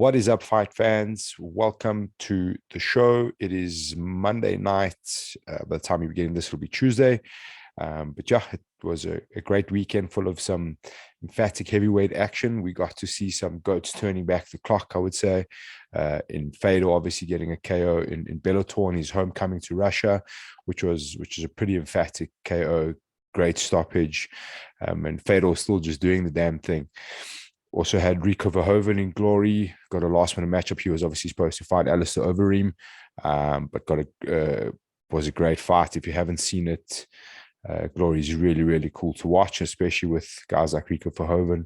What is up, fight fans? Welcome to the show. It is Monday night. By the time you're getting this, it'll be Tuesday. But yeah, it was a great weekend full of some emphatic heavyweight action. We got to see some goats turning back the clock, I would say. In Fedor, obviously getting a KO in Bellator and his homecoming to Russia, which is a pretty emphatic KO, great stoppage. And Fedor still just doing the damn thing. Also had Rico Verhoeven in Glory, got a last-minute matchup. He was obviously supposed to fight Alistair Overeem, but was a great fight. If you haven't seen it, Glory is really, really cool to watch, especially with guys like Rico Verhoeven.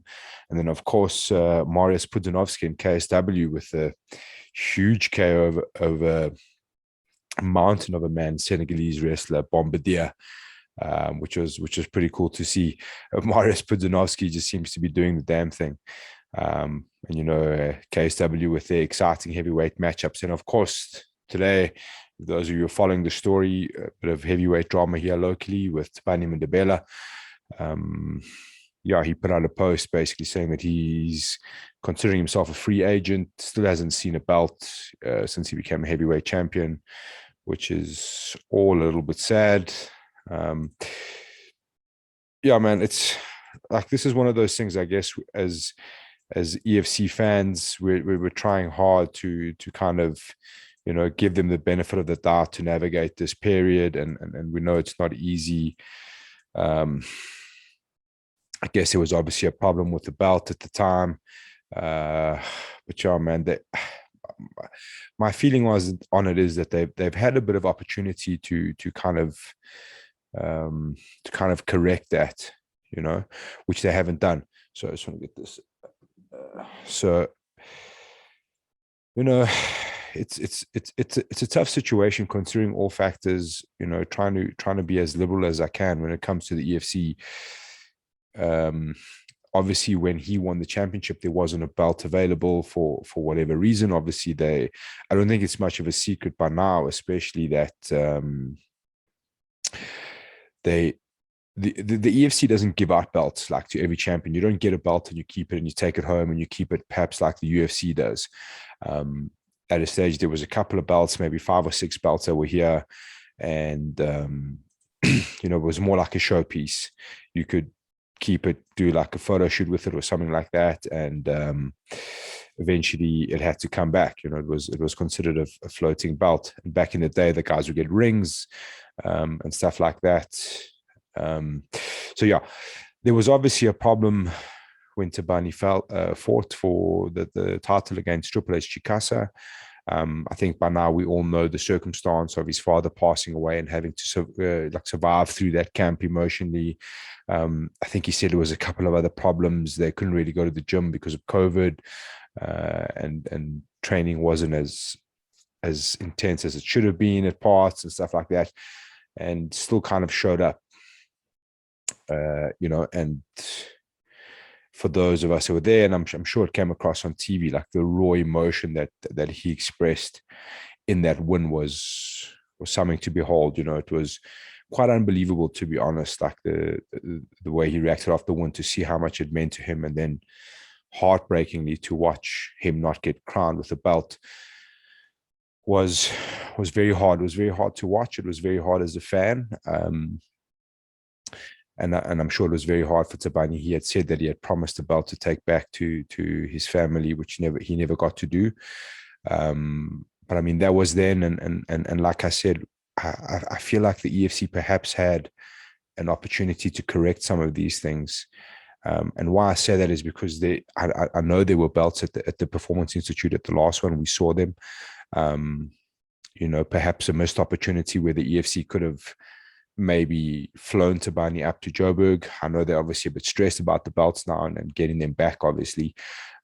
And then, of course, Mariusz Pudzianowski in KSW with a huge KO over a mountain of a man, Senegalese wrestler, Bombardier. Which was pretty cool to see. Mariusz Pudzianowski just seems to be doing the damn thing. And, KSW with their exciting heavyweight matchups. And, of course, today, those of you who are following the story, a bit of heavyweight drama here locally with Tabani Mandabela. He put out a post basically saying that he's considering himself a free agent, still hasn't seen a belt since he became a heavyweight champion, which is all a little bit sad. Man, it's like, this is one of those things, I guess, as EFC fans, we're trying hard to kind of, give them the benefit of the doubt to navigate this period. And we know it's not easy. I guess there was obviously a problem with the belt at the time. But yeah, man, my feeling on it is that they've had a bit of opportunity to kind of correct that, which they haven't done. So I just want to get this. It's a tough situation considering all factors. Trying to be as liberal as I can when it comes to the EFC. Obviously, when he won the championship, there wasn't a belt available for whatever reason. Obviously, I don't think it's much of a secret by now, especially that the EFC doesn't give out belts like to every champion. You don't get a belt and you keep it and you take it home and you keep it perhaps like the UFC does. At a stage, there was a couple of belts, maybe 5 or 6 belts that were here, and it was more like a showpiece. You could keep it, do like a photo shoot with it or something like that, and eventually it had to come back. It was considered a floating belt. And back in the day, the guys would get rings and stuff like that. There was obviously a problem when Tabani fought for the title against Triple H Chikasa. I think by now we all know the circumstance of his father passing away and having to survive through that camp emotionally. I think he said there was a couple of other problems. They couldn't really go to the gym because of COVID, and training wasn't as intense as it should have been at parts and stuff like that, and still kind of showed up, and for those of us who were there, and I'm sure it came across on TV, like the raw emotion that he expressed in that win was something to behold. It was quite unbelievable, to be honest, like the way he reacted after the win, to see how much it meant to him, and then heartbreakingly to watch him not get crowned with a belt was very hard. It was very hard to watch. It was very hard as a fan. And I'm sure it was very hard for Tabani. He had said that he had promised the belt to take back to his family, which he never got to do. But I mean, that was then, and like I said, I feel like the EFC perhaps had an opportunity to correct some of these things. And why I say that is because I know there were belts at the Performance Institute at the last one. We saw them. Perhaps a missed opportunity where the EFC could have maybe flown Tabani up to Joburg. I know they're obviously a bit stressed about the belts now and getting them back, obviously.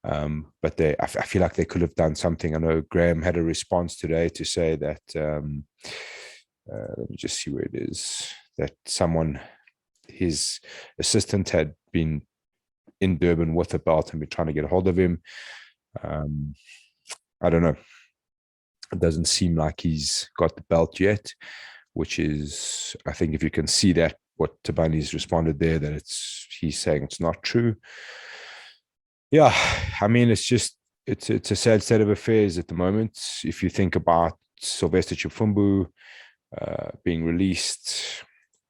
But I feel like they could have done something. I know Graham had a response today to say that, let me just see where it is, that his assistant had been in Durban with a belt and been trying to get a hold of him. I don't know. It doesn't seem like he's got the belt yet, which is, I think if you can see that, what Tabani's responded there, that he's saying it's not true. Yeah, I mean, it's just it's a sad state of affairs at the moment. If you think about Sylvester Chifumbu being released,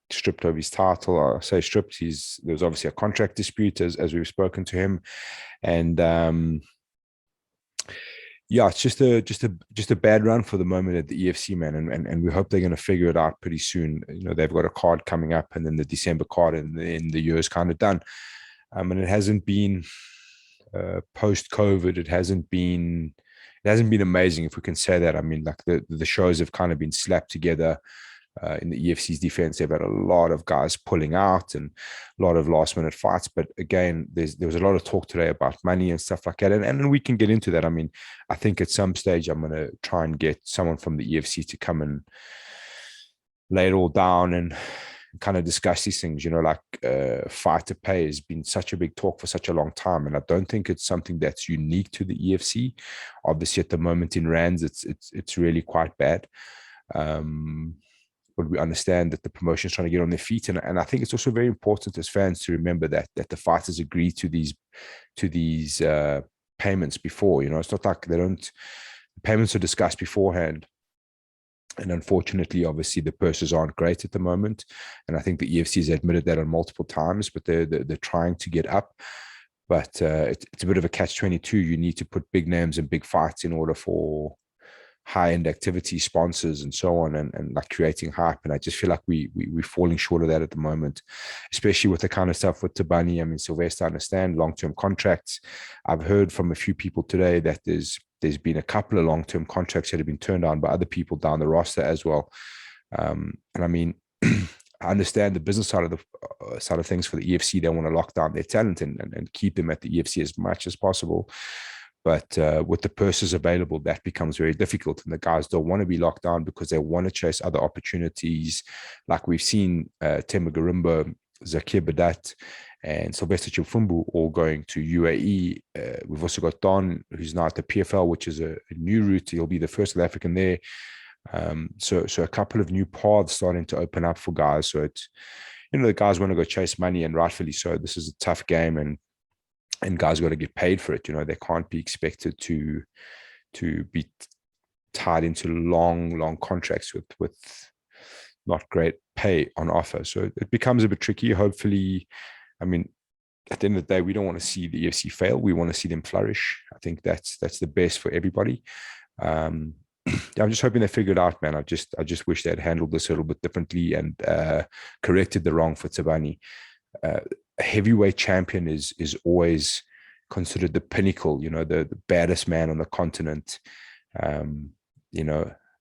stripped of his title, I say stripped. There was obviously a contract dispute as we've spoken to him, and yeah, it's just a bad run for the moment at the EFC, man, and we hope they're going to figure it out pretty soon. They've got a card coming up, and then the December card, and then the year is kind of done. And it hasn't been post-COVID. It hasn't been amazing, if we can say that. I mean, like the shows have kind of been slapped together. In the EFC's defense, they've had a lot of guys pulling out and a lot of last-minute fights. But again, there was a lot of talk today about money and stuff like that, and we can get into that. I mean, I think at some stage I'm going to try and get someone from the EFC to come and lay it all down and kind of discuss these things. Like fighter pay has been such a big talk for such a long time, and I don't think it's something that's unique to the EFC. Obviously, at the moment in rands, it's really quite bad. But we understand that the promotion is trying to get on their feet, and I think it's also very important as fans to remember that the fighters agree to these payments before. It's not like payments are discussed beforehand. And unfortunately, obviously, the purses aren't great at the moment, and I think the EFC has admitted that on multiple times. But they're trying to get up, but it's a bit of a catch-22. You need to put big names and big fights in order for high-end activity, sponsors, and so on, and like creating hype. And I just feel like we're falling short of that at the moment, especially with the kind of stuff with Tabani. I mean, Sylvester, I understand long-term contracts. I've heard from a few people today that there's been a couple of long-term contracts that have been turned down by other people down the roster as well. And I mean, I understand the business side of things for the EFC. They want to lock down their talent and keep them at the EFC as much as possible. But with the purses available, that becomes very difficult. And the guys don't want to be locked down because they want to chase other opportunities. Like we've seen Tema Garimba, Zakir Badat, and Sylvester Chifumbu all going to UAE. We've also got Don, who's now at the PFL, which is a new route. He'll be the first South African there. So a couple of new paths starting to open up for guys. So it's, the guys want to go chase money, and rightfully so. This is a tough game, and guys got to get paid for it. They can't be expected to be tied into long contracts with not great pay on offer. So it becomes a bit tricky. Hopefully, I mean, at the end of the day, we don't want to see the EFC fail. We want to see them flourish. I think that's the best for everybody. I'm just hoping they figure it out, man. I just wish they had handled this a little bit differently and corrected the wrong for Tabani. A heavyweight champion is always considered the pinnacle, the baddest man on the continent.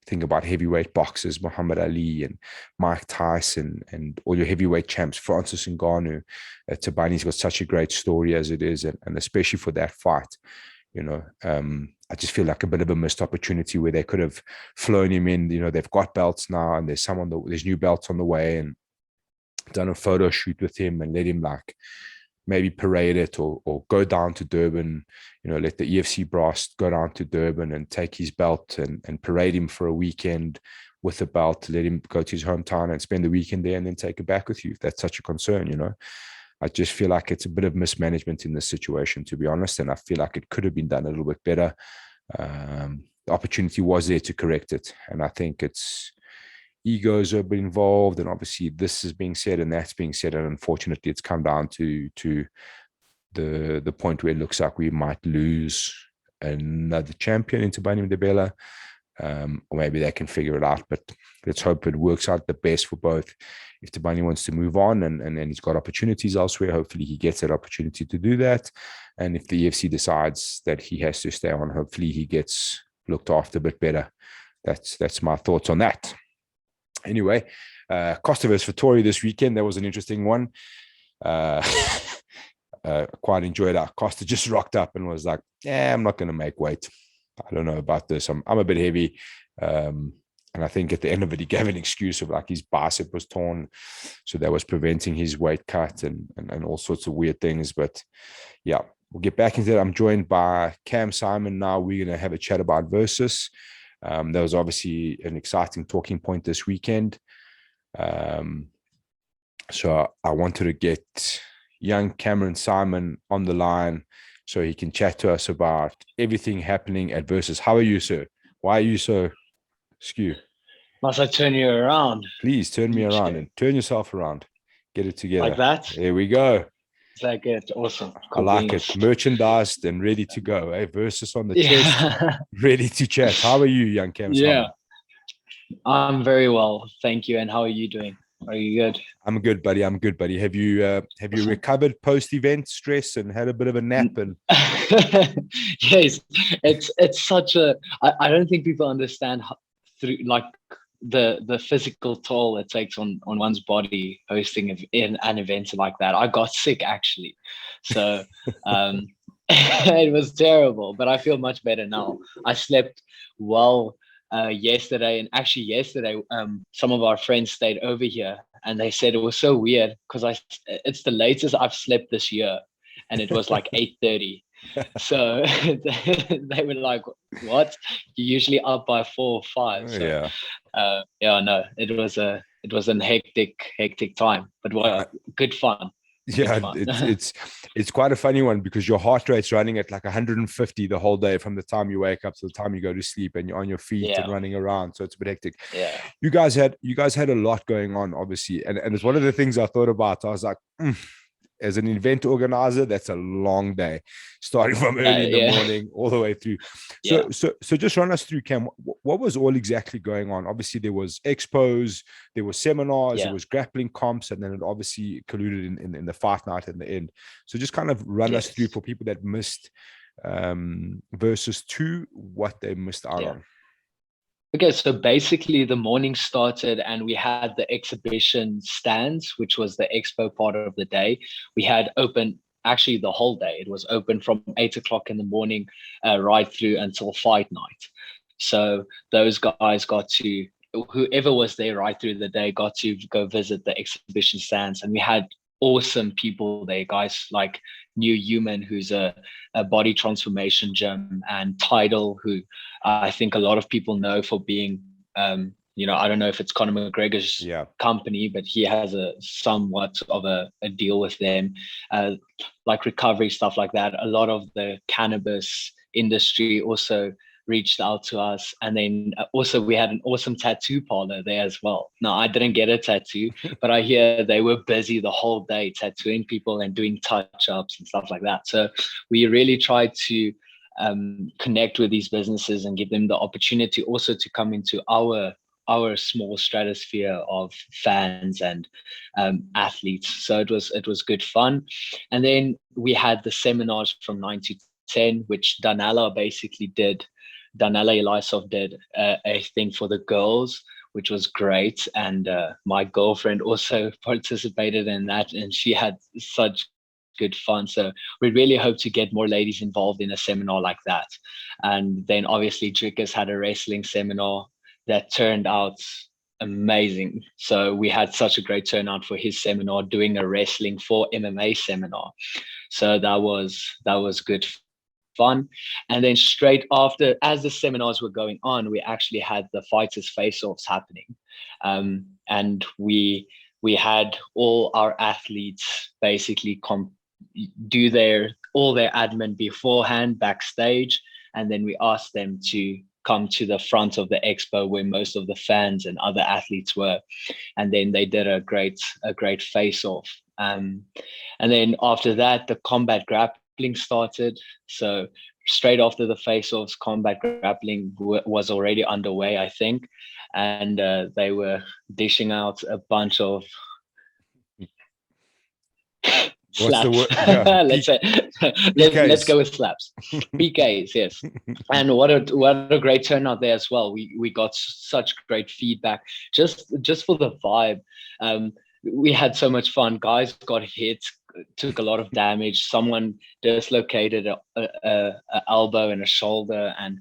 Think about heavyweight boxers, Muhammad Ali and Mike Tyson and all your heavyweight champs, Francis Ngannou. Tabani's got such a great story as it is, and especially for that fight. I just feel like a bit of a missed opportunity where they could have flown him in. They've got belts now, and there's new belts on the way, and done a photo shoot with him and let him like maybe parade it or go down to Durban, let the EFC brass go down to Durban and take his belt and parade him for a weekend with the belt, let him go to his hometown and spend the weekend there and then take it back with you, if that's such a concern. I just feel like it's a bit of mismanagement in this situation, to be honest, and I feel like it could have been done a little bit better. The opportunity was there to correct it, and I think it's egos have been involved, and obviously this is being said and that's being said, and unfortunately it's come down to the point where it looks like we might lose another champion into Tabani Ndebela, or maybe they can figure it out, but let's hope it works out the best for both. If Tabani wants to move on and he's got opportunities elsewhere, hopefully he gets that opportunity to do that, and if the EFC decides that he has to stay on, hopefully he gets looked after a bit better. That's my thoughts on that. Anyway, Costa versus Vettori this weekend. That was an interesting one. Quite enjoyed it. Costa just rocked up and was like, I'm not going to make weight. I don't know about this. I'm a bit heavy. And I think at the end of it, he gave an excuse of like his bicep was torn. So that was preventing his weight cut and all sorts of weird things. But yeah, we'll get back into it. I'm joined by Cam Simon now. We're going to have a chat about Versus. That was obviously an exciting talking point this weekend. So I wanted to get young Cameron Simon on the line so he can chat to us about everything happening at Versus. How are you, sir? Why are you so skew? Must I turn you around? Please turn me around and turn yourself around. Get it Like together. that? There we go. Is that good? Awesome. I Cool like it. beans. Merchandised and ready to go. Hey, Versus on the chest, Yeah. ready to chat. How are you, young Cam Yeah. Simon? I'm very well. Thank you. And how are you doing? Are you good? I'm good, buddy. I'm good, buddy. Have you Awesome. recovered post-event stress and had a bit of a nap? And Yes, it's such a I don't think people understand how, through like the physical toll it takes on one's body hosting in an event like that. I got sick actually, so um, it was terrible. But I feel much better now. I slept well yesterday, and actually yesterday, some of our friends stayed over here, and they said it was so weird because it's the latest I've slept this year, and it was like 8:30. So they were like, "What? You're usually up by 4 or 5." So yeah, yeah, no, it was a hectic time, but yeah, good fun, good yeah. fun. It's quite a funny one because your heart rate's running at like 150 the whole day from the time you wake up to the time you go to sleep, and you're on your feet and Yeah, running around. So it's a bit hectic. yeah, You guys had a lot going on, obviously, and it's one of the things I thought about. I was like, as an event organizer, that's a long day, starting from early in the yeah, morning all the way through. yeah, So just run us through, Cam. What was all exactly going on? Obviously, there was expos, there was seminars, there yeah. was grappling comps, and then it obviously colluded in the fight night in the end. So just kind of run us through Yes, for people that missed versus two, what they missed out yeah. on. Okay, so basically the morning started and we had the exhibition stands, which was the expo part of the day. We had open actually the whole day. It was open from 8 o'clock in the morning right through until fight night. So those guys got to, whoever was there right through the day got to go visit the exhibition stands. And we had awesome people there, guys like New Human, who's a body transformation gym, and Tidal, who I think a lot of people know for being, I don't know if it's Conor McGregor's Yeah. company, but he has a somewhat of a deal with them, like recovery stuff like that. A lot of the cannabis industry also reached out to us, and then also we had an awesome tattoo parlor there as well. Now I didn't get a tattoo, but I hear they were busy the whole day tattooing people and doing touch ups and stuff like that. So we really tried to connect with these businesses and give them the opportunity also to come into our small stratosphere of fans and athletes. So it was good fun. And then we had the seminars from 9 to 10, which Danella Ilisov did a thing for the girls, which was great. And my girlfriend also participated in that, and she had such good fun. So we really hope to get more ladies involved in a seminar like that. And then obviously Drickus had a wrestling seminar that turned out amazing. So we had such a great turnout for his seminar, doing a wrestling for MMA seminar. So that was good fun. And then straight after, as the seminars were going on, we actually had the fighters face-offs happening. And we had all our athletes basically do all their admin beforehand backstage, and then we asked them to come to the front of the expo where most of the fans and other athletes were, and then they did a great face off. And then after that, the combat grappling started. So straight after the face offs, combat grappling was already underway, I think, and they were dishing out a bunch of What's the slaps. word? Yeah. Let's say let's PKs. go with slaps. PKs, yes. And what a great turnout there as well. We got such great feedback just for the vibe. We had so much fun. Guys got hit, took a lot of damage. Someone dislocated a elbow and a shoulder, and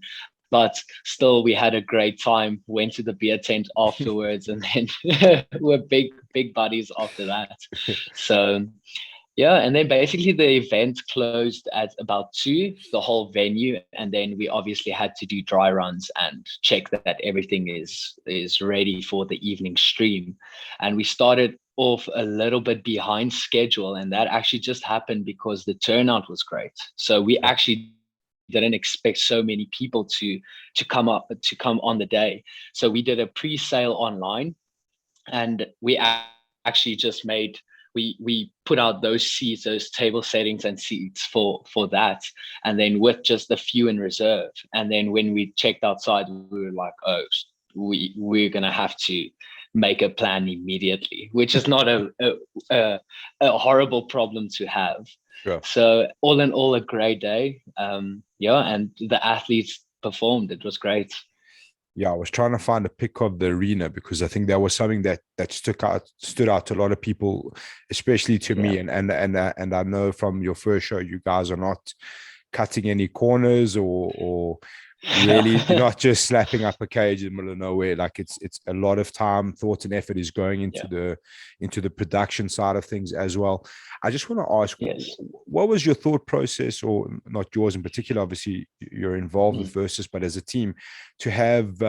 but still we had a great time. Went to the beer tent afterwards, and then we're big buddies after that. So yeah, and then basically the event closed at about 2, the whole venue, and then we obviously had to do dry runs and check that everything is ready for the evening stream. And we started off a little bit behind schedule, and that actually just happened because the turnout was great. So we actually didn't expect so many people to come on the day. So we did a pre-sale online, and we actually just made we put out those seats, those table settings and seats for that, and then with just a few in reserve. And then when we checked outside, we were like, oh, we're gonna have to make a plan immediately, which is not a horrible problem to have. Sure. So all in all, a great day. Yeah, and the athletes performed. It was great. Yeah, I was trying to find a pic of the arena because I think that was something that stood out to a lot of people, especially to me. And I know from your first show, you guys are not cutting any corners or really you're not just slapping up a cage in the middle of nowhere. Like it's a lot of time, thought, and effort is going into the production side of things as well. I just want to ask, what was your thought process, or not yours in particular, obviously you're involved with Versus, but as a team, to have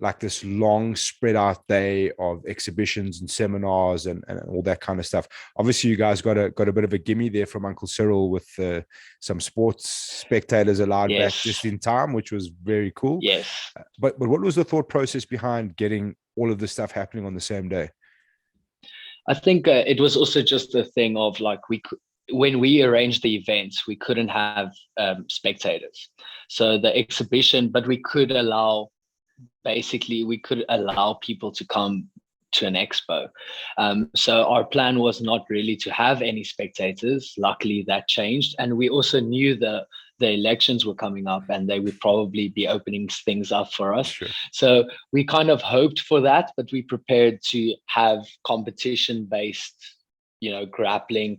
like this long spread out day of exhibitions and seminars and all that kind of stuff. Obviously you guys got a bit of a gimme there from Uncle Cyril with some sports spectators allowed back just in time, which was very cool. But what was the thought process behind getting all of this stuff happening on the same day? I think it was also just a thing of like, when we arranged the events, we couldn't have spectators. So the exhibition, but we could allow people to come to an expo. So our plan was not really to have any spectators. Luckily that changed. And we also knew the elections were coming up and they would probably be opening things up for us. Sure. So we kind of hoped for that, but we prepared to have competition-based,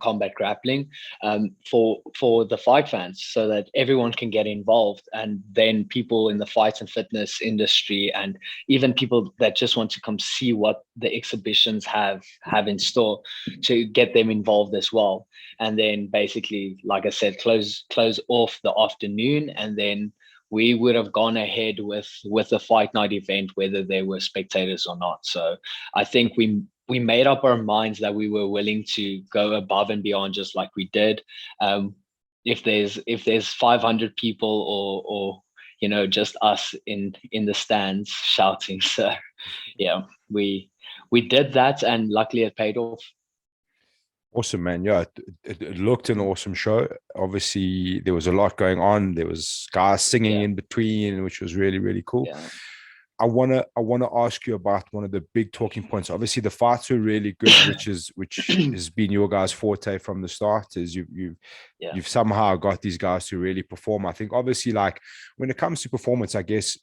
combat grappling for the fight fans, so that everyone can get involved, and then people in the fight and fitness industry, and even people that just want to come see what the exhibitions have in store, to get them involved as well. And then basically, like I said, close off the afternoon, and then we would have gone ahead with the fight night event, whether there were spectators or not. So I think we made up our minds that we were willing to go above and beyond, just like we did. If there's 500 people or just us in the stands shouting. So yeah, we did that, and luckily it paid off. Awesome, man. Yeah, it looked an awesome show. Obviously, there was a lot going on. There was guys singing in between, which was really, really cool. Yeah. I wanna ask you about one of the big talking points. Obviously, the fights were really good, which has been your guys' forte from the start. Is you've somehow got these guys to really perform. I think obviously, like when it comes to performance, I guess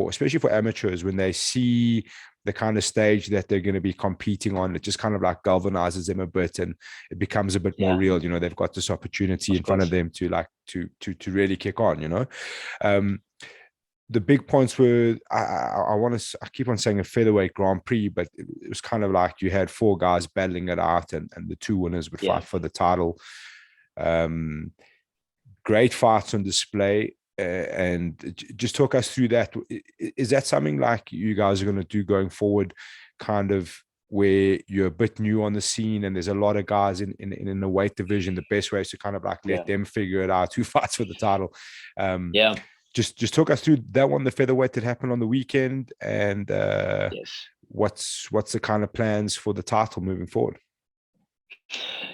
especially for amateurs, when they see the kind of stage that they're going to be competing on, it just kind of like galvanizes them a bit, and it becomes a bit more real. They've got this opportunity in front of them to really kick on. The big points were, I keep on saying a featherweight Grand Prix, but it was kind of like you had four guys battling it out, and the two winners would fight for the title. Great fights on display. And just talk us through that. Is that something like you guys are going to do going forward, kind of where you're a bit new on the scene and there's a lot of guys in the weight division? The best way is to kind of like let them figure it out who fights for the title. Just talk us through that one, the featherweight that happened on the weekend, and what's the kind of plans for the title moving forward?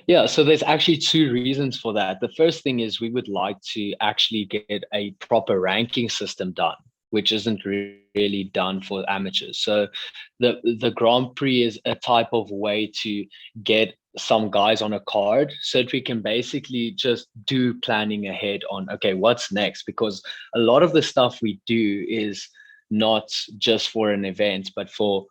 Yeah, so there's actually two reasons for that. The first thing is we would like to actually get a proper ranking system done, which isn't really done for amateurs. So the Grand Prix is a type of way to get some guys on a card, so that we can basically just do planning ahead on, okay, what's next? Because a lot of the stuff we do is not just for an event, but for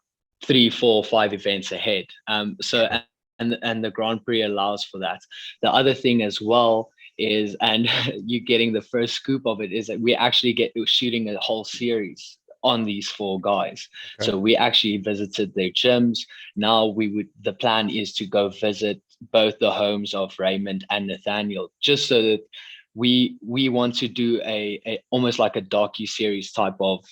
3, 4, 5 events ahead. And the Grand Prix allows for that. The other thing as well is, and you getting the first scoop of it, is that we actually shooting a whole series on these 4 guys. Okay. So we actually visited their gyms. Now the plan is to go visit both the homes of Raymond and Nathaniel, just so that we want to do a almost like a docu-series type of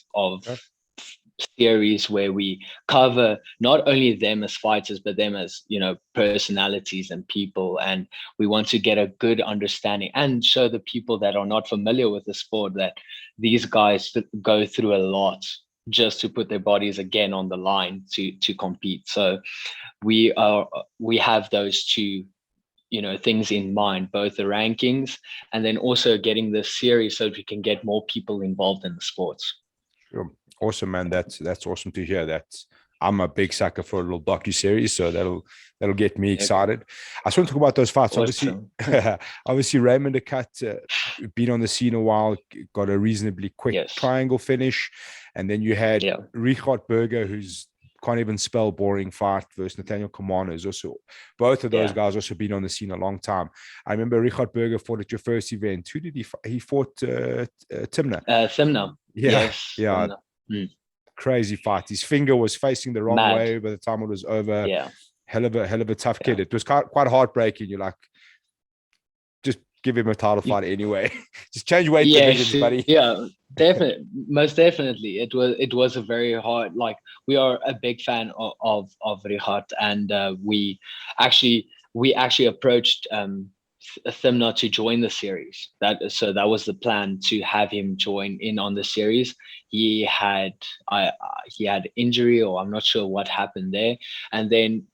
series where we cover not only them as fighters, but them as, personalities and people. And we want to get a good understanding and show the people that are not familiar with the sport that these guys go through a lot just to put their bodies again on the line to compete. So we have those two things in mind, both the rankings and then also getting the series so that we can get more people involved in the sports. Sure. Awesome, man. That's awesome to hear. I'm a big sucker for a little docu-series, so that'll get me excited. I just want to talk about those fights. Awesome. Obviously Raymond Akat, been on the scene a while, got a reasonably quick triangle finish, and then you had Richard Berger, who's can't even spell boring fight, versus Nathaniel Kamano. Is also both of those guys also been on the scene a long time. I remember Richard Berger fought at your first event. Who did he fight? He fought Timna. Timna. Yeah. Timna. Crazy fight. His finger was facing the wrong way by the time it was over. Hell of a tough kid. It was quite heartbreaking. You're like, just give him a title fight anyway. Just change weight divisions, buddy. Yeah, definitely, most definitely. It was a very hard. Like, we are a big fan of Richard, and we actually approached Thimna to join the series. That was the plan, to have him join in on the series. He had injury, or I'm not sure what happened there. And then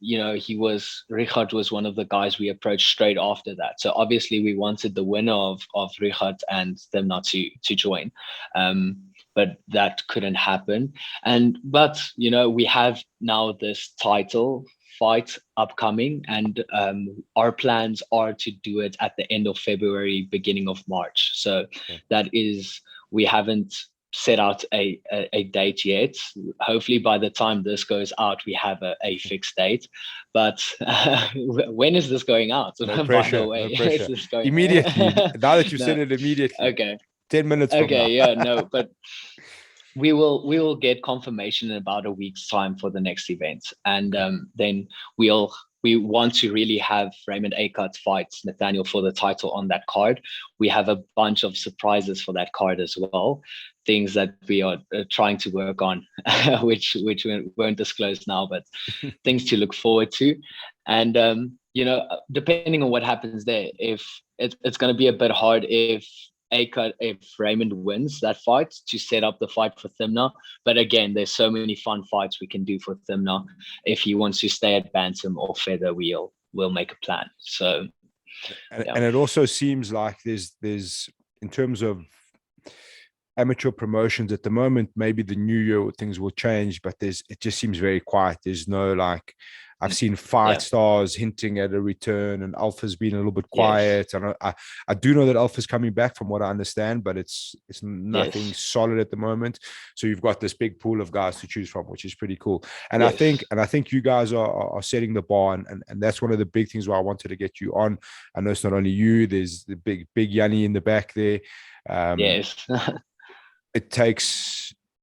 Richard was one of the guys we approached straight after that. So obviously we wanted the winner of Richard and Thimna to join. But that couldn't happen. But we have now this title fight upcoming, and our plans are to do it at the end of February, beginning of March. So that is, we haven't set out a date yet. Hopefully by the time this goes out, we have a fixed date. But when is this going out? No pressure, by the way, no pressure. Is this going immediately? Now that you said it, immediately. Okay. 10 minutes from now. But we will get confirmation in about a week's time for the next event, and then we want to really have Raymond Akat fight Nathaniel for the title on that card. We have a bunch of surprises for that card as well, things that we are trying to work on, which we won't disclose now, but things to look forward to. And depending on what happens there, if it's going to be a bit hard if Raymond wins that fight, to set up the fight for Thimna. But again, there's so many fun fights we can do for Thimna. If he wants to stay at bantam or feather, we'll make a plan. So, and it also seems like there's in terms of amateur promotions at the moment, maybe the new year things will change, but it just seems very quiet. There's no, like, I've seen fight stars hinting at a return, and Alpha's been a little bit quiet. And I do know that Alpha's coming back from what I understand, but it's nothing solid at the moment. So you've got this big pool of guys to choose from, which is pretty cool. And I think you guys are setting the bar, and that's one of the big things why I wanted to get you on. I know it's not only you, there's the big Yanni in the back there.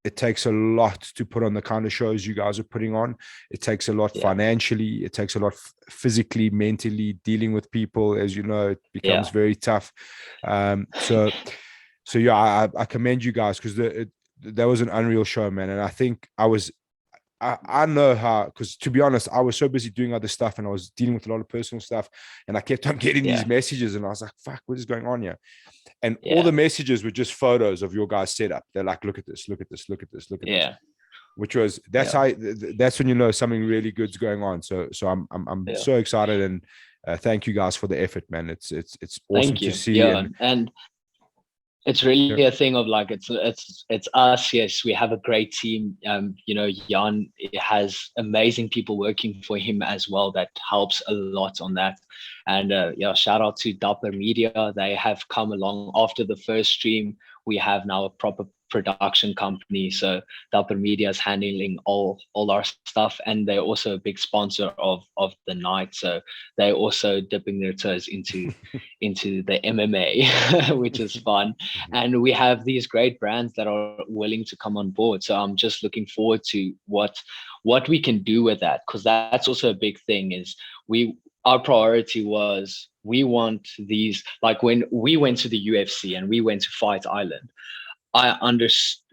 It takes a lot to put on the kind of shows you guys are putting on. It takes a lot financially. It takes a lot physically, mentally. Dealing with people, as you know, it becomes very tough. So I commend you guys, because that was an unreal show, man. And I think I know how, because to be honest, I was so busy doing other stuff and I was dealing with a lot of personal stuff, and I kept on getting these messages, and I was like, fuck, what is going on here? And all the messages were just photos of your guys' setup. They're like, look at this, look at this, look at this, look at this. Which was, that's when you know something really good's going on. So I'm so excited, and thank you guys for the effort, man. It's awesome to see. And it's really a thing of, like, it's us. Yes, we have a great team. Jan has amazing people working for him as well. That helps a lot on that. And shout out to Doppler Media. They have come along after the first stream. We have now a proper production company. So Doppler Media is handling all our stuff, and they're also a big sponsor of the night. So they're also dipping their toes into the MMA, which is fun. And we have these great brands that are willing to come on board. So I'm just looking forward to what we can do with that, because that's also a big thing. Is our priority was, we want these, like when we went to the UFC and we went to Fight Island, I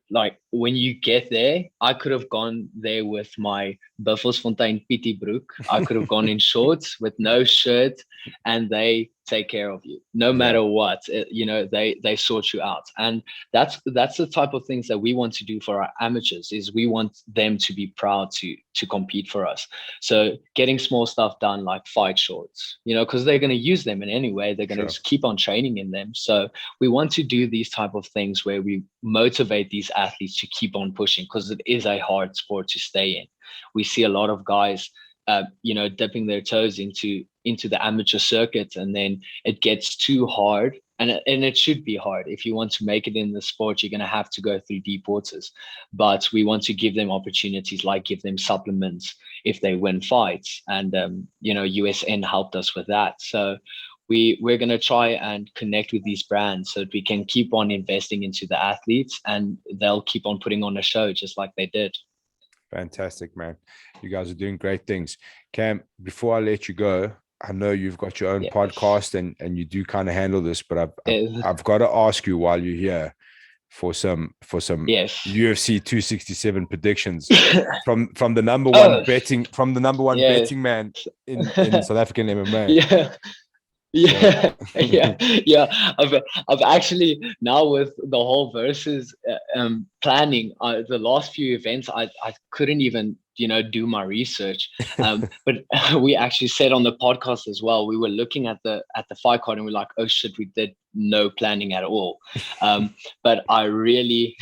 like when you get there, I could have gone there with my Buffelsfontein Pity Brook. I could have gone in shorts with no shirt, and they take care of you no matter what. You know, they sort you out, and that's the type of things that we want to do for our amateurs. Is we want them to be proud to compete for us. So getting small stuff done like fight shorts, you know, because they're going to use them in any way. They're going to keep on training in them. So we want to do these type of things where we motivate these athletes to keep on pushing, because it is a hard sport to stay in. We see a lot of guys you know, dipping their toes into the amateur circuit, and then it gets too hard, and it should be hard. If you want to make it in the sport, you're going to have to go through deep waters. But we want to give them opportunities, like give them supplements if they win fights, and you know, USN helped us with that. So we're going to try and connect with these brands so that we can keep on investing into the athletes, and they'll keep on putting on a show just like they did. Fantastic, man. You guys are doing great things. Cam, before I let you go, I know you've got your own podcast and you do kind of handle this, but I've got to ask you while you're here for some UFC 267 predictions from the number one betting man in South African MMA. I've actually, now with the whole versus planning, the last few events, I couldn't even, you know, do my research. But we actually said on the podcast as well, we were looking at the fight card and we're like, oh shit, we did no planning at all. But I really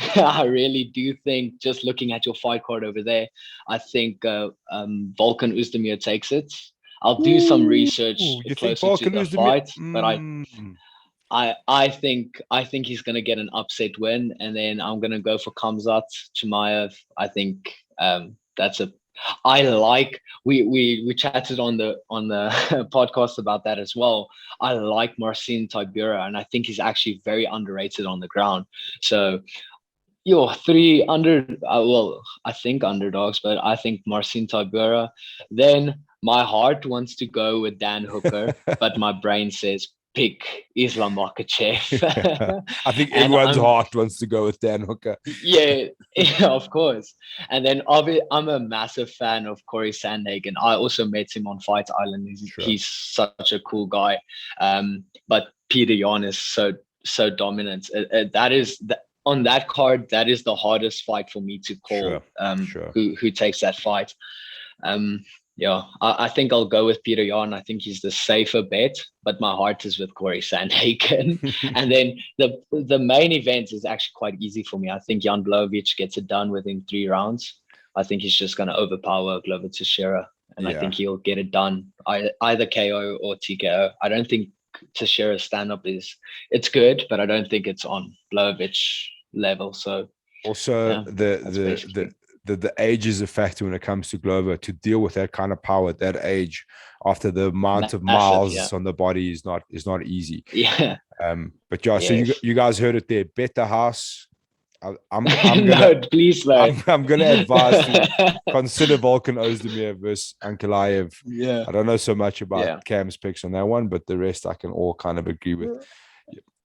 do think, just looking at your fight card over there, I think Volkan Oezdemir takes it. I'll do some research closer to the fight, but I think he's going to get an upset win, and then I'm going to go for Khamzat Chimaev. I think that's a. I like we chatted on the podcast about that as well. I like Marston Tabira, and I think he's actually very underrated on the ground. So you're I think underdogs, but I think Marston Tabira. Then my heart wants to go with Dan Hooker, but my brain says pick Islam Makhachev. I think everyone's heart wants to go with Dan Hooker. Yeah, of course. And then I'm a massive fan of Corey Sandhagen. I also met him on Fight Island. He's such a cool guy. But Peter Yan is so dominant. That is on that card, that is the hardest fight for me to call. Who takes that fight? I think I'll go with Peter Yan. I think he's the safer bet, but my heart is with Corey Sandhagen. And then the main event is actually quite easy for me. I think Jan Blachowicz gets it done within 3 rounds. I think he's just going to overpower Glover Teixeira, and I think he'll get it done either KO or TKO. I don't think Teixeira's stand-up it's good, but I don't think it's on Blachowicz level. So also the age is a factor when it comes to Glover. To deal with that kind of power at that age, after the amount of miles on the body, is not easy. But so you guys heard it there. Bet the house. I'm gonna please, I'm gonna advise to consider Volkan Oezdemir versus Ankalaev. I don't know so much about Cam's picks on that one, but the rest I can all kind of agree with.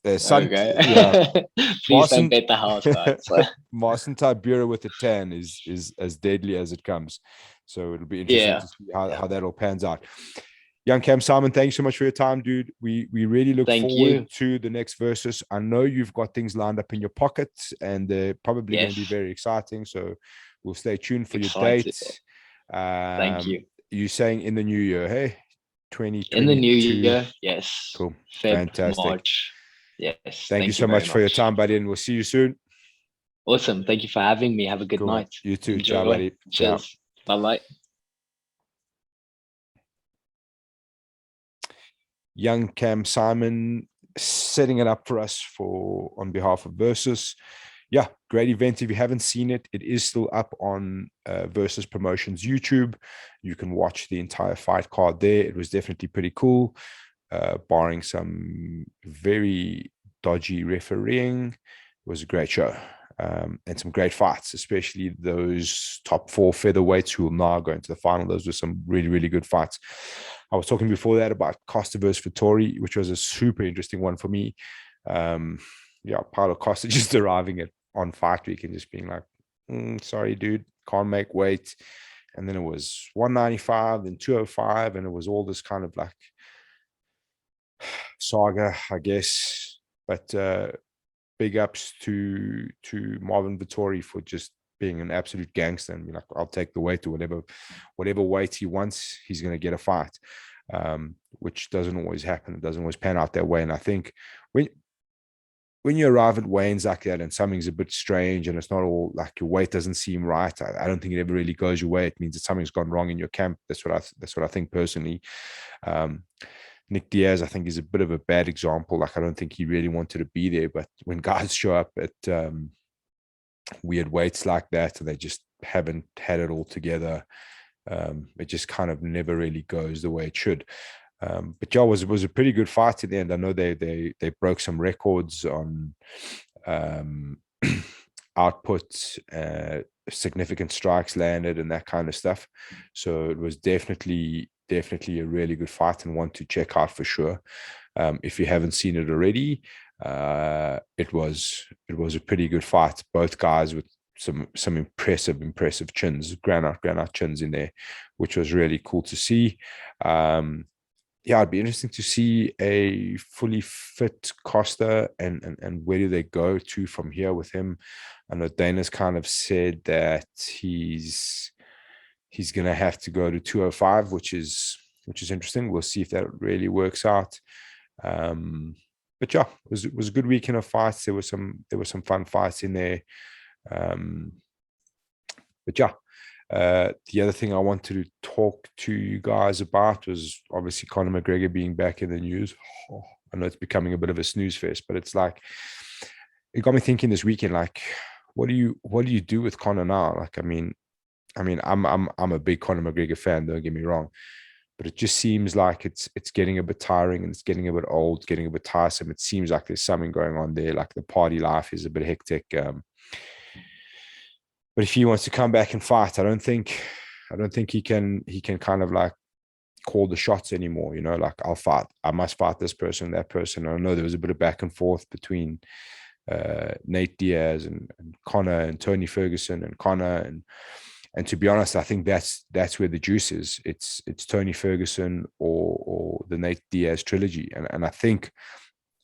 Please don't bet the house, guys. Marston Tabira with a 10 is as deadly as it comes. So it'll be interesting to see how that all pans out. Young Cam Simon, thanks so much for your time, dude. We really look forward to the next versus. I know you've got things lined up in your pockets, and they're probably going to be very exciting. So we'll stay tuned for your date. Thank you. You're saying in the new year, hey? 2022. In the new year, yes. Cool. Fantastic. March. Yes. Thank you so much for your time, buddy, and we'll see you soon. Awesome. Thank you for having me. Have a good night. You too. Ciao, buddy. Cheers. Bye-bye. Young Cam Simon setting it up for us on behalf of Versus. Yeah, great event. If you haven't seen it, it is still up on Versus Promotions YouTube. You can watch the entire fight card there. It was definitely pretty cool. Barring some very dodgy refereeing, it was a great show, and some great fights, especially those top 4 featherweights who will now go into the final. Those were some really, really good fights. I was talking before that about Costa versus Vettori, which was a super interesting one for me. Paulo Costa just arriving at on fight week and just being like, sorry, dude, can't make weight. And then it was 195, then 205, and it was all this kind of like saga, I guess. But big ups to Marvin Vittori for just being an absolute gangster and be like, I'll take the weight to whatever weight he wants, he's going to get a fight, which doesn't always happen. It doesn't always pan out that way. And I think when you arrive at weigh-ins like that and something's a bit strange and it's not all like your weight doesn't seem right, I don't think it ever really goes your way. It means that something's gone wrong in your camp. That's what I think personally. Nick Diaz, I think, is a bit of a bad example. Like, I don't think he really wanted to be there, but when guys show up at weird weights like that and they just haven't had it all together, it just kind of never really goes the way it should. But yeah, it was a pretty good fight at the end. I know they broke some records on output, significant strikes landed, and that kind of stuff. So it was definitely a really good fight and one to check out for sure. If you haven't seen it already, it was a pretty good fight. Both guys with some impressive chins, granite chins in there, which was really cool to see. Yeah, it'd be interesting to see a fully fit Costa and where do they go to from here with him. I know Dana's kind of said that he's going to have to go to 205, which is interesting. We'll see if that really works out. But yeah, it was a good weekend of fights. There were some fun fights in there. But yeah, the other thing I wanted to talk to you guys about was obviously Conor McGregor being back in the news. I know it's becoming a bit of a snooze fest, but it's like, it got me thinking this weekend, like, what do you do with Conor now? Like, I mean, I'm a big Conor McGregor fan, don't get me wrong, but it just seems like it's getting a bit tiring and it's getting a bit old, getting a bit tiresome. It seems like there's something going on there, like the party life is a bit hectic. But if he wants to come back and fight, I don't think he can kind of like call the shots anymore. You know, like, I must fight this person, that person. I know there was a bit of back and forth between Nate Diaz and Conor and Tony Ferguson and Conor, and to be honest, I think that's where the juice is. It's Tony Ferguson or the Nate Diaz trilogy, and I think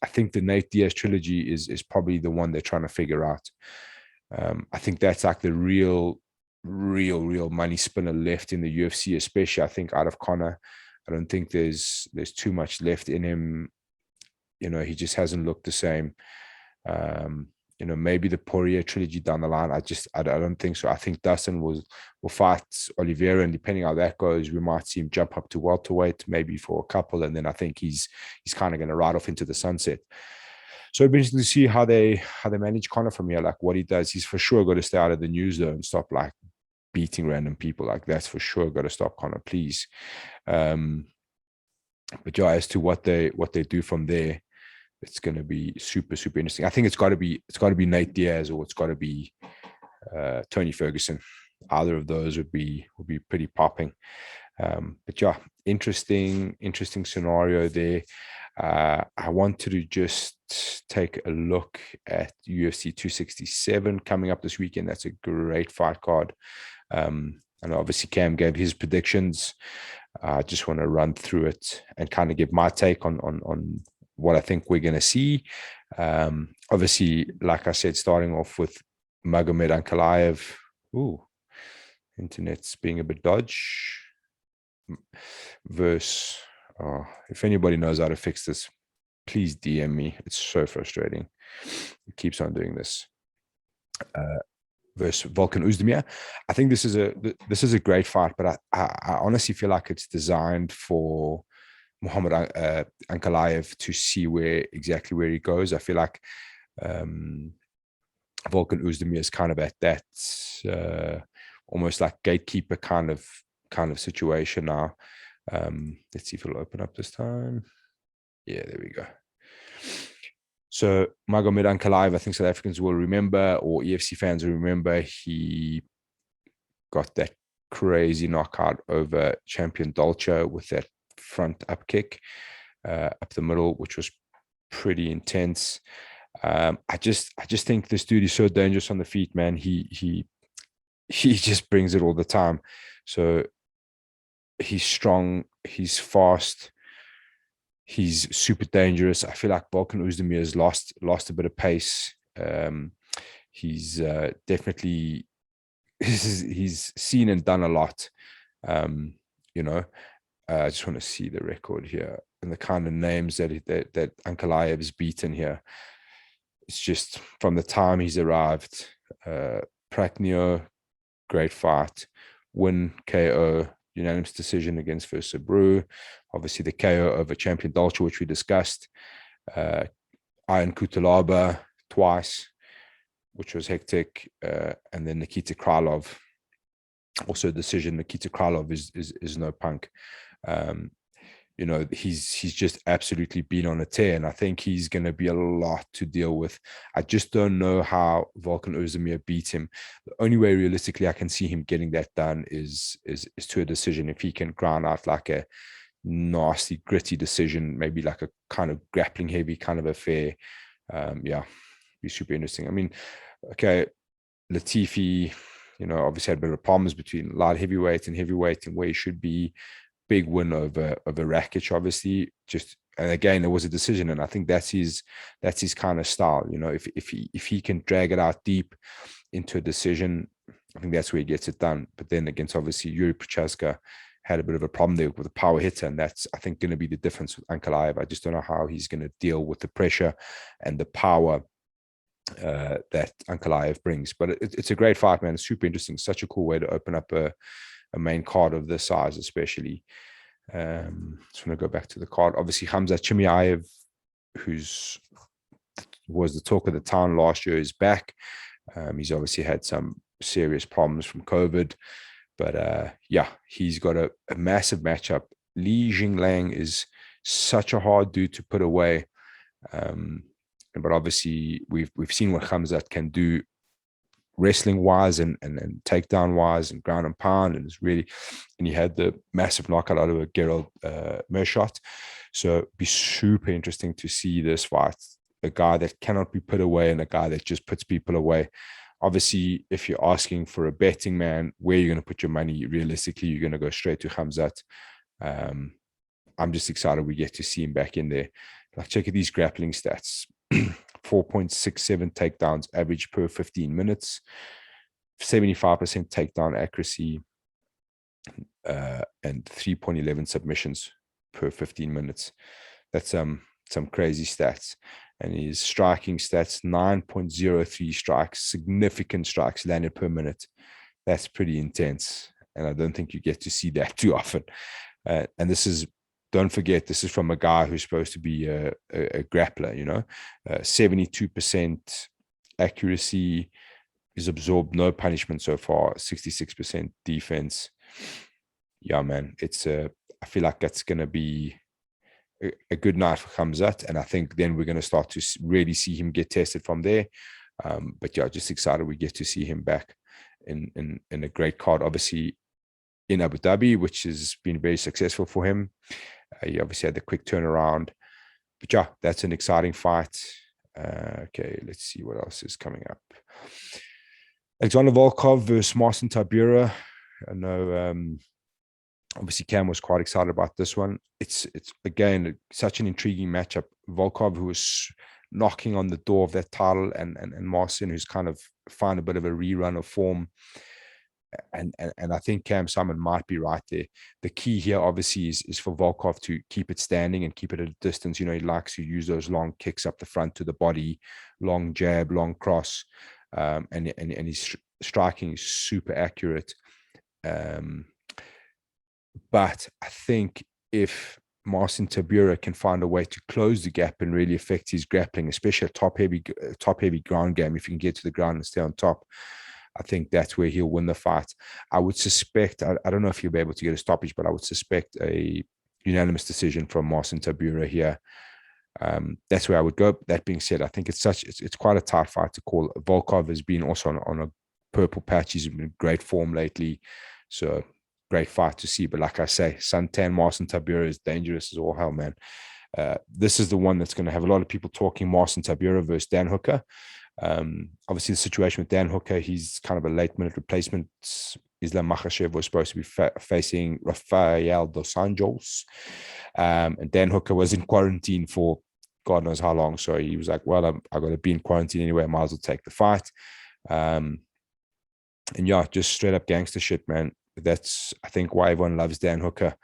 the Nate Diaz trilogy is probably the one they're trying to figure out. I think that's like the real money spinner left in the UFC, especially I think out of Conor. I don't think there's too much left in him. You know, he just hasn't looked the same. You know, maybe the Poirier trilogy down the line. I don't think so. I think Dustin will fight Oliveira, and depending how that goes, we might see him jump up to welterweight, maybe for a couple, and then I think he's kind of going to ride off into the sunset. So it'd be interesting to see how they manage Conor from here, like what he does. He's for sure got to stay out of the news though and stop like beating random people. Like, that's for sure got to stop, Conor, please. But yeah, as to what they do from there, it's going to be super interesting. I think it's got to be Nate Diaz or it's got to be Tony Ferguson. Either of those would be pretty popping. But yeah, interesting scenario there. I wanted to just take a look at UFC 267 coming up this weekend. That's a great fight card. And obviously Cam gave his predictions. I just want to run through it and kind of give my take on what I think we're going to see. Obviously, like I said, starting off with Magomed Ankalaev. Ooh, internet's being a bit dodge. Versus, if anybody knows how to fix this, please DM me. It's so frustrating. It keeps on doing this. Versus Volkan Oezdemir. I think this is a great fight, but I honestly feel like it's designed for Muhammad Ankalaev to see exactly where he goes. I feel like Volkan Oezdemir is kind of at that almost like gatekeeper kind of situation now. Let's see if it'll open up this time. Yeah, there we go. So Magomed Ankalaev, I think South Africans will remember, or EFC fans will remember, he got that crazy knockout over champion Dolce with that front up kick up the middle, which was pretty intense. I just think this dude is so dangerous on the feet, man. He just brings it all the time. So he's strong, he's fast, he's super dangerous. I feel like Volkan Oezdemir has lost a bit of pace. He's definitely he's seen and done a lot. You know, I just want to see the record here and the kind of names that Ankalaev's beaten here. It's just from the time he's arrived. Pragnio, great fight. Win, KO, unanimous decision against Versabru. Obviously the KO over Champion Dolce, which we discussed. Iron Kutalaba twice, which was hectic. And then Nikita Krylov, also a decision. Nikita Krylov is no punk. You know, he's just absolutely been on a tear, and I think he's going to be a lot to deal with. I just don't know how Volkan Oezdemir beat him. The only way realistically I can see him getting that done is to a decision. If he can grind out like a nasty, gritty decision, maybe like a kind of grappling heavy kind of affair. Yeah, be super interesting. I mean, okay, Latifi, you know, obviously had a bit of problems between light heavyweight and heavyweight and where he should be. Big win over Rakic, obviously. Just, and again, there was a decision, and I think that's his kind of style. You know, if he can drag it out deep into a decision, I think that's where he gets it done. But then against obviously Yuri Prochaska had a bit of a problem there with a power hitter, and that's, I think, going to be the difference with Ankalaev. I just don't know how he's going to deal with the pressure and the power that Ankalaev brings. But it's a great fight, man. It's super interesting. Such a cool way to open up a main card of this size, especially. Just want to go back to the card. Obviously, Khamzat Chimaev, was the talk of the town last year, is back. He's obviously had some serious problems from COVID, but yeah, he's got a massive matchup. Li Jinglang is such a hard dude to put away, but obviously we've seen what Khamzat can do wrestling wise and takedown wise and ground and pound, and it's really, and he had the massive knockout out of a Gerald Mershaw. So it'd be super interesting to see this fight, a guy that cannot be put away and a guy that just puts people away. Obviously, if you're asking for a betting man, where you're going to put your money, realistically, you're going to go straight to Khamzat. I'm just excited we get to see him back in there. Like, check out these grappling stats. 4.67 takedowns average per 15 minutes, 75% takedown accuracy, and 3.11 submissions per 15 minutes. That's some crazy stats. And his striking stats, 9.03 strikes, significant strikes landed per minute. That's pretty intense, and I don't think you get to see that too often. And this is, don't forget, this is from a guy who's supposed to be a grappler, you know. 72% accuracy, is absorbed no punishment so far, 66% defense. Yeah, man, it's I feel like that's going to be a good night for Khamzat, and I think then we're going to start to really see him get tested from there. But yeah, just excited we get to see him back in a great card, obviously in Abu Dhabi, which has been very successful for him. He obviously had the quick turnaround, but yeah, that's an exciting fight. Okay, let's see what else is coming up. Alexander Volkov versus Marston Tabira. I know, obviously Cam was quite excited about this one. It's again such an intriguing matchup. Volkov, who was knocking on the door of that title, and Marston, who's kind of found a bit of a rerun of form. And I think Cam Simon might be right there. The key here, obviously, is for Volkov to keep it standing and keep it at a distance. You know, he likes to use those long kicks up the front to the body, long jab, long cross, and his striking is super accurate. But I think if Marston Tabira can find a way to close the gap and really affect his grappling, especially a top heavy ground game, if he can get to the ground and stay on top, I think that's where he'll win the fight. I would suspect, I don't know if he'll be able to get a stoppage, but I would suspect a unanimous decision from Marston Tabira here. That's where I would go. That being said, I think it's quite a tight fight to call. Volkov has been also on a purple patch. He's been in great form lately. So great fight to see. But like I say, Suntan Marston Tabira is dangerous as all hell, man. This is the one that's going to have a lot of people talking. Marston Tabira versus Dan Hooker. Obviously, the situation with Dan Hooker, he's kind of a late-minute replacement. Islam Makhachev was supposed to be facing Rafael dos Anjos. And Dan Hooker was in quarantine for God knows how long. So he was like, well, I got to be in quarantine anyway. I might as well take the fight. And yeah, just straight up gangster shit, man. That's, I think, why everyone loves Dan Hooker.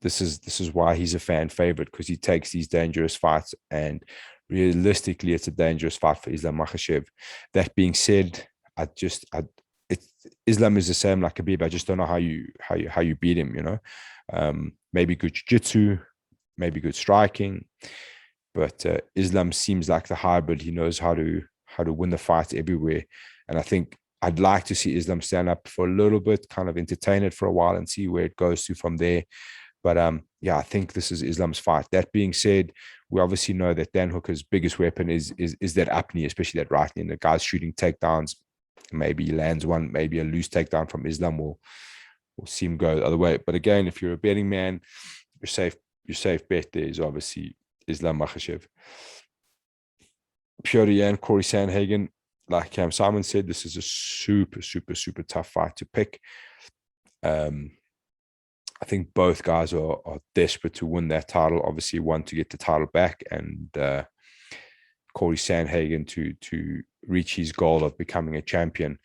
This is why he's a fan favorite, because he takes these dangerous fights, and realistically, it's a dangerous fight for Islam Makhachev. That being said, Islam is the same like Khabib. I just don't know how you beat him. Maybe good jiu-jitsu, maybe good striking, but Islam seems like the hybrid. He knows how to win the fight everywhere, and I think I'd like to see Islam stand up for a little bit, kind of entertain it for a while, and see where it goes to from there. But yeah, I think this is Islam's fight. That being said, we obviously know that Dan Hooker's biggest weapon is that apnea, especially that right knee. The guy's shooting takedowns. Maybe he lands one, maybe a loose takedown from Islam will see him go the other way. But again, if you're a betting man, your safe bet there is obviously Islam Makhachev. Petr Yan, Corey Sandhagen, like Cam Simon said, this is a super, super, super tough fight to pick. I think both guys are desperate to win that title. Obviously, one to get the title back, and Corey Sandhagen to reach his goal of becoming a champion.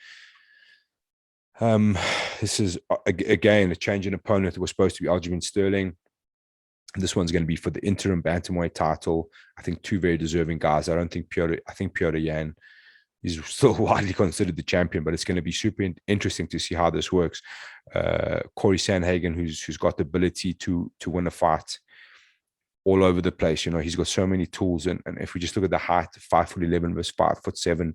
This is, again, a change in opponent. It was supposed to be Aljamain Sterling. This one's going to be for the interim bantamweight title. I think two very deserving guys. I think Petr Yan is still widely considered the champion, but it's going to be super interesting to see how this works. Corey Sandhagen, who's got the ability to win a fight all over the place. He's got so many tools. And if we just look at the height, 5'11" versus 5'7",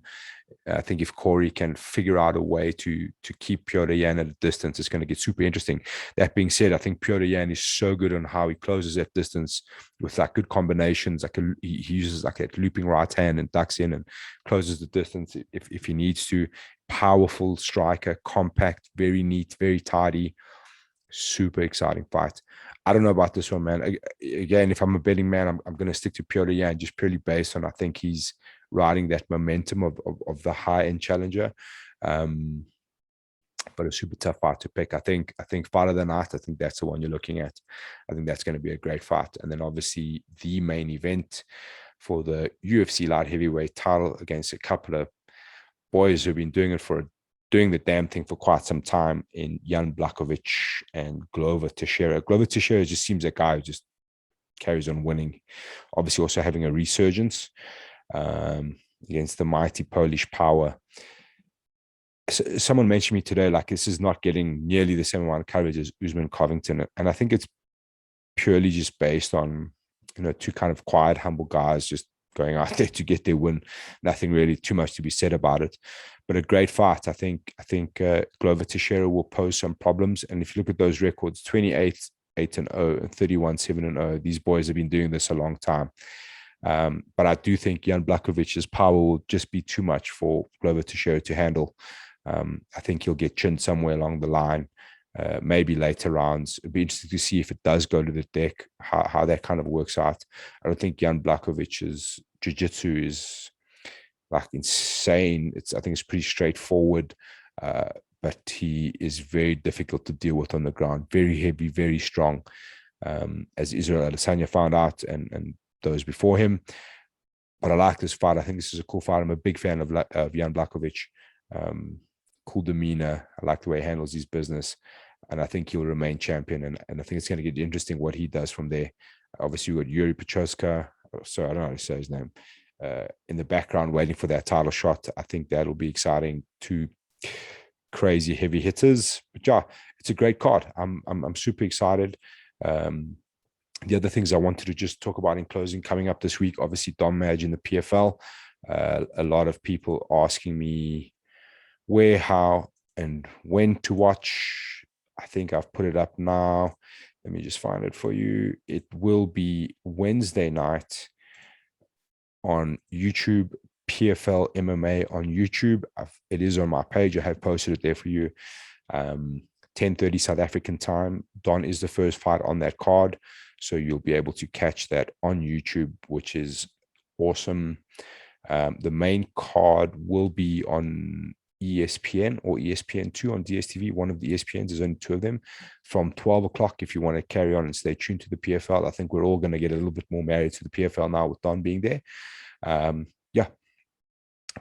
I think if Corey can figure out a way to keep Petr Yan at a distance, it's going to get super interesting. That being said, I think Petr Yan is so good on how he closes that distance with like good combinations. He uses like that looping right hand and ducks in and closes the distance if he needs to. Powerful striker, compact, very neat, very tidy. Super exciting fight. I don't know about this one, man. Again, if I'm a betting man, I'm going to stick to Petr Yan just purely based on I think he's riding that momentum of the high-end challenger. But a super tough fight to pick. I think fight of the night, I think that's the one you're looking at. I think that's going to be a great fight. And then obviously the main event for the UFC light heavyweight title against a couple of boys who've been doing the damn thing for quite some time in Jan Blachowicz and Glover Teixeira. Glover Teixeira just seems a guy who just carries on winning. Obviously also having a resurgence against the mighty Polish power. Someone mentioned me today, like this is not getting nearly the same amount of coverage as Usman Covington. And I think it's purely just based on, two kind of quiet, humble guys just going out there to get their win. Nothing really too much to be said about it. But a great fight. I think Glover Teixeira will pose some problems. And if you look at those records, 28-8-0 and 31-7-0, these boys have been doing this a long time. But I do think Jan Blachowicz's power will just be too much for Glover Teixeira to handle. I think he'll get chinned somewhere along the line, maybe later rounds. It'd be interesting to see if it does go to the deck, how that kind of works out. I don't think Jan Blachowicz's jiu-jitsu is like insane. I think it's pretty straightforward, but he is very difficult to deal with on the ground. Very heavy, very strong, as Israel Adesanya found out, and those before him. But I like this fight. I think this is a cool fight. I'm a big fan of Jan Blachowicz. Cool demeanor. I like the way he handles his business, and I think he'll remain champion. And I think it's going to get interesting what he does from there. Obviously, we've got Yuri Petroska. So I don't know how to say his name. In the background, waiting for that title shot. I think that'll be exciting. Two crazy heavy hitters. But yeah, it's a great card. I'm super excited. The other things I wanted to just talk about in closing, coming up this week, obviously Dom Madge in the PFL. A lot of people asking me where, how, and when to watch. I think I've put it up now. Let me just find it for you. It will be Wednesday night on YouTube, PFL MMA on YouTube. It is on my page. I have posted it there for you. 10:30 South African time. Don is the first fight on that card, so you'll be able to catch that on YouTube, which is awesome. The main card will be on ESPN or ESPN2 on DSTV, one of the ESPNs. There's only two of them, from 12 o'clock if you want to carry on and stay tuned to the PFL. I think we're all going to get a little bit more married to the PFL now with Don being there. Yeah,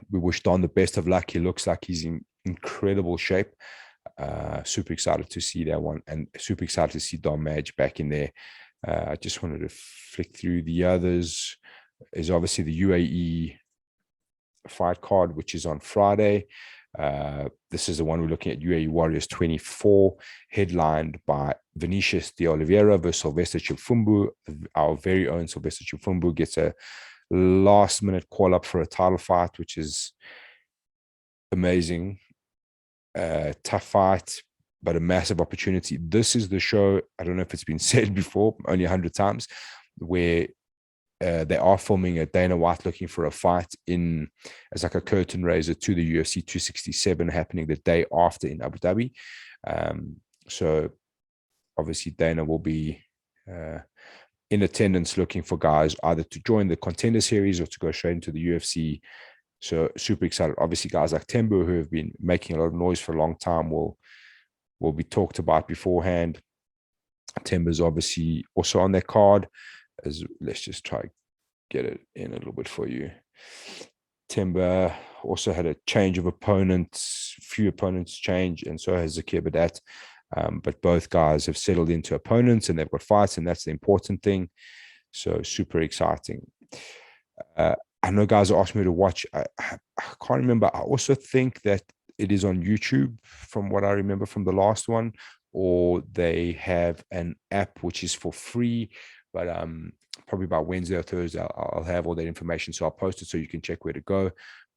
we wish Don the best of luck. He looks like he's in incredible shape. Super excited to see that one, and super excited to see Don Madge back in there. I just wanted to flick through the others. Is obviously the UAE fight card, which is on Friday. This is the one we're looking at, Uae Warriors 24, headlined by Vinicius de Oliveira versus Sylvester Chifumbu. Our very own Sylvester Chifumbu gets a last-minute call-up for a title fight, which is amazing. Tough fight, but a massive opportunity. This is the show, I don't know if it's been said before, only 100 times, where they are filming a Dana White looking for a fight in as like a curtain raiser to the UFC 267 happening the day after in Abu Dhabi. So obviously Dana will be in attendance looking for guys either to join the Contender Series or to go straight into the UFC. So super excited. Obviously guys like Tembo, who have been making a lot of noise for a long time, will be talked about beforehand. Tembo's obviously also on their card. Let's just try get it in a little bit for you. Timber also had a change of opponents, few opponents change, and so has Zakir Badat. But both guys have settled into opponents and they've got fights, and that's the important thing. So super exciting. I know guys are asking me to watch. I can't remember. I also think that it is on YouTube from what I remember from the last one, or they have an app which is for free. But probably by Wednesday or Thursday, I'll have all that information. So I'll post it so you can check where to go.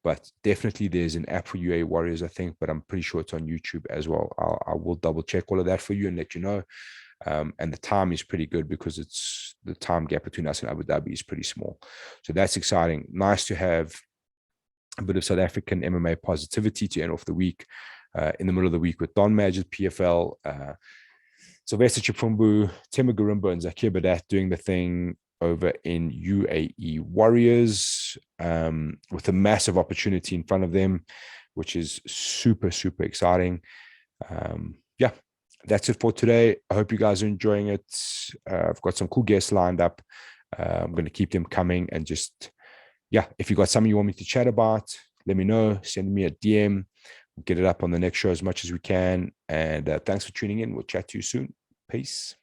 But definitely there's an app for Uae Warriors, I think, but I'm pretty sure it's on YouTube as well. I will double check all of that for you and let you know. And the time is pretty good because it's the time gap between us and Abu Dhabi is pretty small. So that's exciting. Nice to have a bit of South African MMA positivity to end off the week. In the middle of the week with Don Madge at PFL, Sylvester Chifumbu, Tema Garimbo, and Zakir Badat doing the thing over in UAE Warriors with a massive opportunity in front of them, which is super, super exciting. Yeah, that's it for today. I hope you guys are enjoying it. I've got some cool guests lined up. I'm going to keep them coming, and just, yeah, if you got something you want me to chat about, let me know. Send me a DM. We'll get it up on the next show as much as we can. And thanks for tuning in. We'll chat to you soon. Peace.